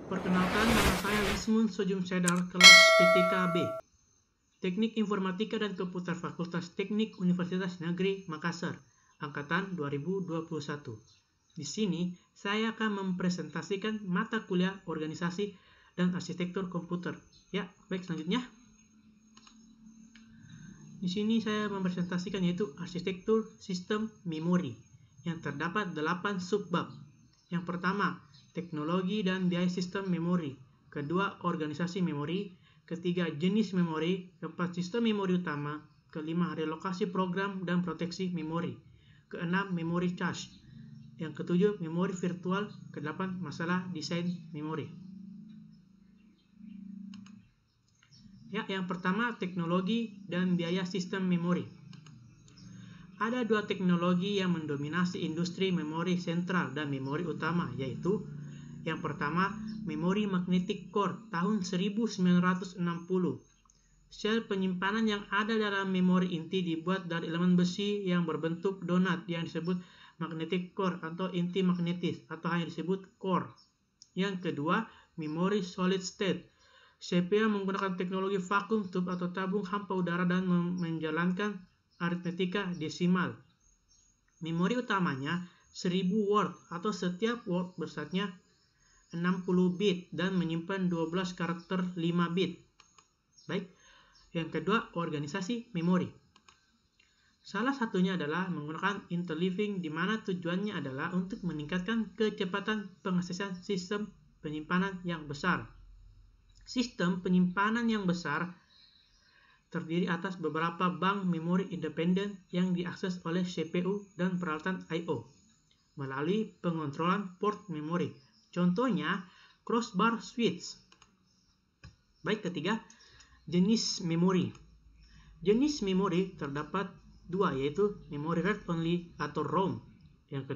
Perkenalkan, nama saya Wismun Sojum Sedar, kelas PTKB, Teknik Informatika dan Komputer Fakultas Teknik Universitas Negeri Makassar, Angkatan 2021. Di sini, saya akan mempresentasikan mata kuliah organisasi dan arsitektur komputer. Ya, baik, selanjutnya. Di sini saya mempresentasikan yaitu arsitektur sistem memori yang terdapat 8 subbab. Yang pertama, teknologi dan biaya sistem memori. Kedua, organisasi memori. Ketiga, jenis memori. Keempat, sistem memori utama. Kelima, relokasi program dan proteksi memori. Keenam, memori cache. Yang ketujuh, memori virtual. Kedelapan, masalah desain memori. Ya, yang pertama, teknologi dan biaya sistem memori. Ada dua teknologi yang mendominasi industri memori sentral dan memori utama, yaitu yang pertama, memori magnetic core tahun 1960. Sel penyimpanan yang ada dalam memori inti dibuat dari elemen besi yang berbentuk donat yang disebut magnetic core atau inti magnetis atau hanya disebut core. Yang kedua, memori solid state. CPU menggunakan teknologi vacuum tube atau tabung hampa udara dan menjalankan aritmetika desimal. Memori utamanya 1000 word atau setiap word bersatnya 60 bit dan menyimpan 12 karakter 5 bit. Baik, yang kedua, organisasi memori. Salah satunya adalah menggunakan interleaving, di mana tujuannya adalah untuk meningkatkan kecepatan pengaksesan sistem penyimpanan yang besar. Sistem penyimpanan yang besar terdiri atas beberapa bank memori independen yang diakses oleh CPU dan peralatan I/O melalui pengontrolan port memori. Contohnya, crossbar switch. Baik, ketiga, jenis memori. Jenis memori terdapat dua, yaitu memori read only atau ROM. Yang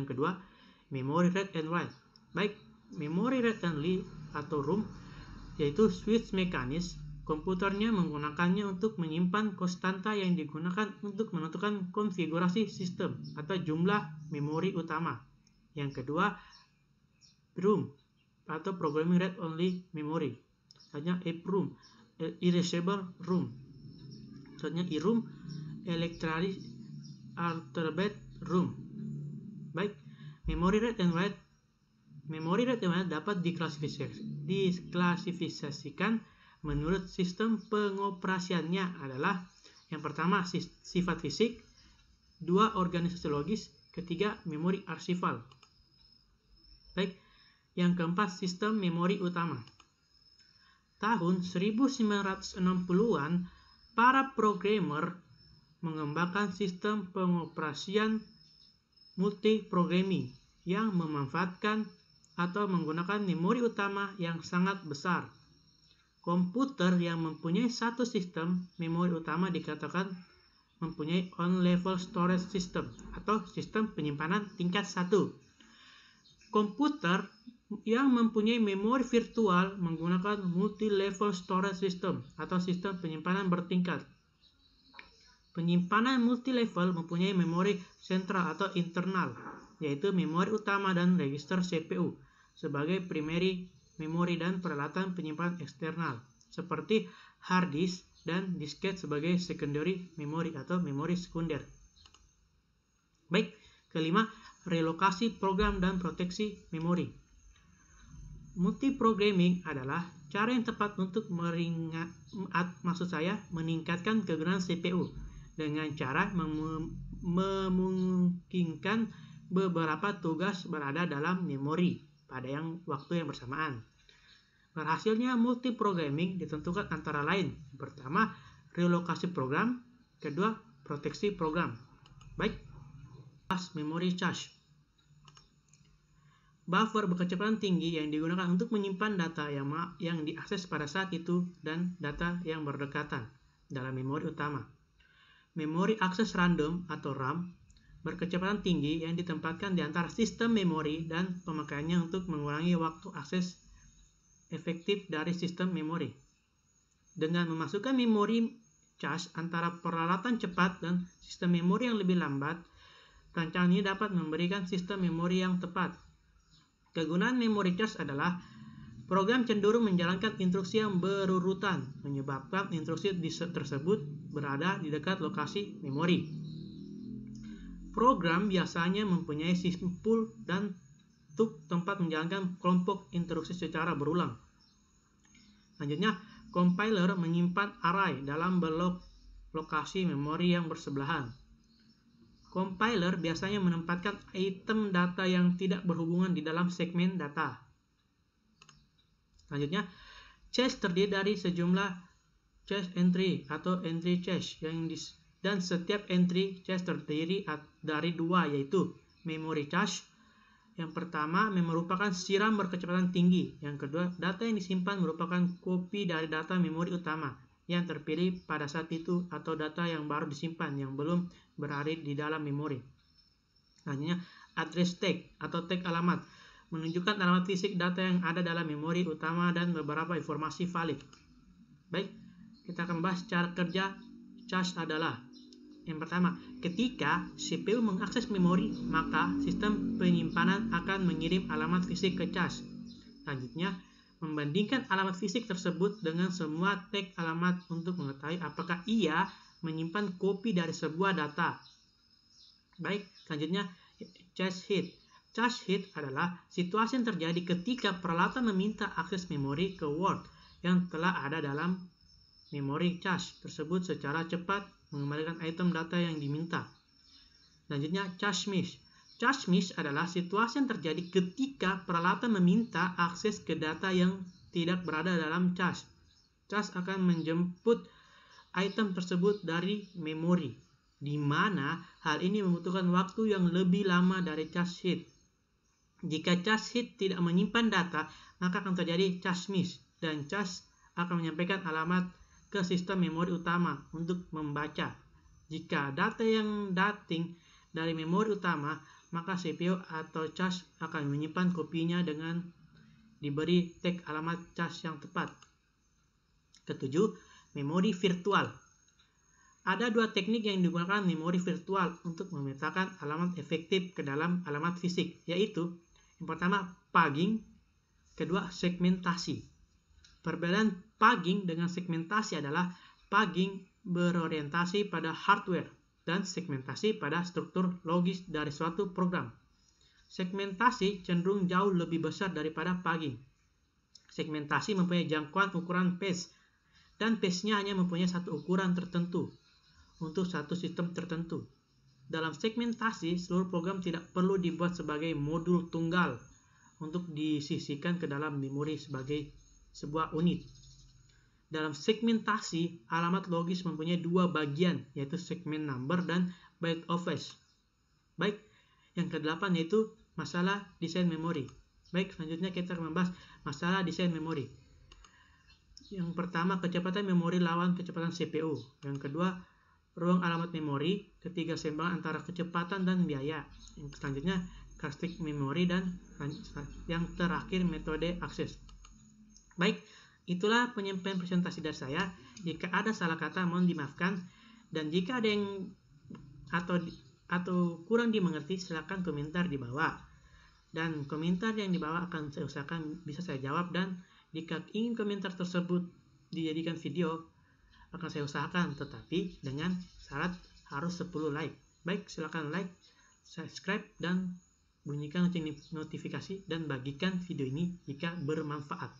kedua, memori read and write. Baik, memori read only atau ROM yaitu switch mekanis. Komputernya menggunakannya untuk menyimpan konstanta yang digunakan untuk menentukan konfigurasi sistem atau jumlah memori utama. Yang kedua, ROM atau programming read only memory. Misalnya EEPROM, erasable ROM. Misalnya EROM, electrically altered ROM. Baik, memory read and write. Memori read and write dapat diklasifikasikan menurut sistem pengoperasiannya adalah yang pertama sifat fisik, dua organisasi logis, ketiga memori archival. Baik, yang keempat sistem memori utama. Tahun 1960-an, para programmer mengembangkan sistem pengoperasian multiprogramming yang memanfaatkan atau menggunakan memori utama yang sangat besar. Komputer yang mempunyai satu sistem memori utama dikatakan mempunyai on-level storage system atau sistem penyimpanan tingkat 1. Komputer yang mempunyai memori virtual menggunakan multi-level storage system atau sistem penyimpanan bertingkat. Penyimpanan multi-level mempunyai memori sentral atau internal, yaitu memori utama dan register CPU sebagai primary memori dan peralatan penyimpanan eksternal seperti hard disk dan disket sebagai secondary memory atau memori sekunder. Baik, kelima, relokasi program dan proteksi memori. Multiprogramming adalah cara yang tepat untuk meningkatkan kegunaan CPU dengan cara memungkinkan beberapa tugas berada dalam memori pada waktu yang bersamaan. Berhasilnya multiprogramming ditentukan antara lain, pertama, relokasi program, kedua, proteksi program. Baik, memori cache. Buffer berkecepatan tinggi yang digunakan untuk menyimpan data yang diakses pada saat itu dan data yang berdekatan dalam memori utama. Memori akses random atau RAM berkecepatan tinggi yang ditempatkan di antara sistem memori dan pemakaiannya untuk mengurangi waktu akses efektif dari sistem memori. Dengan memasukkan memori cache antara peralatan cepat dan sistem memori yang lebih lambat, rancangan ini dapat memberikan sistem memori yang tepat. Kegunaan memory cache adalah program cenderung menjalankan instruksi yang berurutan, menyebabkan instruksi tersebut berada di dekat lokasi memori. Program biasanya mempunyai simpul dan tempat menjalankan kelompok instruksi secara berulang. Selanjutnya, compiler menyimpan array dalam blok lokasi memori yang bersebelahan. Compiler biasanya menempatkan item data yang tidak berhubungan di dalam segmen data. Selanjutnya, cache terdiri dari sejumlah cache entry atau entry cache dan setiap entry cache terdiri dari dua, yaitu memory cache. Yang pertama merupakan siram berkecepatan tinggi. Yang kedua, data yang disimpan merupakan kopi dari data memori utama yang terpilih pada saat itu atau data yang baru disimpan yang belum berada di dalam memori. Selanjutnya, address tag atau tag alamat menunjukkan alamat fisik data yang ada dalam memori utama dan beberapa informasi valid. Baik, kita akan bahas cara kerja cache adalah: yang pertama, ketika CPU mengakses memori, maka sistem penyimpanan akan mengirim alamat fisik ke cache. Selanjutnya, membandingkan alamat fisik tersebut dengan semua tag alamat untuk mengetahui apakah ia menyimpan kopi dari sebuah data. Baik, selanjutnya cache hit. Cache hit adalah situasi yang terjadi ketika peralatan meminta akses memori ke word yang telah ada dalam memori cache tersebut secara cepat mengembalikan item data yang diminta. Selanjutnya, cache miss. Cache miss adalah situasi yang terjadi ketika peralatan meminta akses ke data yang tidak berada dalam cache. Cache akan menjemput item tersebut dari memori, di mana hal ini membutuhkan waktu yang lebih lama dari cache hit. Jika cache hit tidak menyimpan data, maka akan terjadi cache miss, dan cache akan menyampaikan alamat ke sistem memori utama untuk membaca. Jika data yang dating dari memori utama, maka CPU atau cache akan menyimpan kopinya dengan diberi tag alamat cache yang tepat. Ketujuh, memori virtual. Ada dua teknik yang digunakan memori virtual untuk memetakan alamat efektif ke dalam alamat fisik, yaitu yang pertama pugging, kedua segmentasi. Perbedaan pugging dengan segmentasi adalah pugging berorientasi pada hardware dan segmentasi pada struktur logis dari suatu program. Segmentasi cenderung jauh lebih besar daripada pugging. Segmentasi mempunyai jangkauan ukuran page, dan page-nya hanya mempunyai satu ukuran tertentu untuk satu sistem tertentu. Dalam segmentasi, seluruh program tidak perlu dibuat sebagai modul tunggal untuk disisihkan ke dalam memori sebagai sebuah unit. Dalam segmentasi, alamat logis mempunyai dua bagian, yaitu segment number dan byte of flash. Baik, yang ke-8 yaitu masalah desain memori. Baik, selanjutnya kita akan membahas masalah desain memori. Yang pertama, kecepatan memori lawan kecepatan CPU. Yang kedua, ruang alamat memori. Ketiga, seimbangan antara kecepatan dan biaya. Yang selanjutnya, karakteristik memori, dan yang terakhir, metode akses. Baik, itulah penyampaian presentasi dari saya. Jika ada salah kata, mohon dimaafkan. Dan jika ada yang atau kurang dimengerti, silakan komentar di bawah. Dan komentar yang di bawah akan saya usahakan bisa saya jawab. Dan jika ingin komentar tersebut dijadikan video, akan saya usahakan, tetapi dengan syarat harus 10 like. Baik, silakan like, subscribe, dan bunyikan lonceng notifikasi, dan bagikan video ini jika bermanfaat.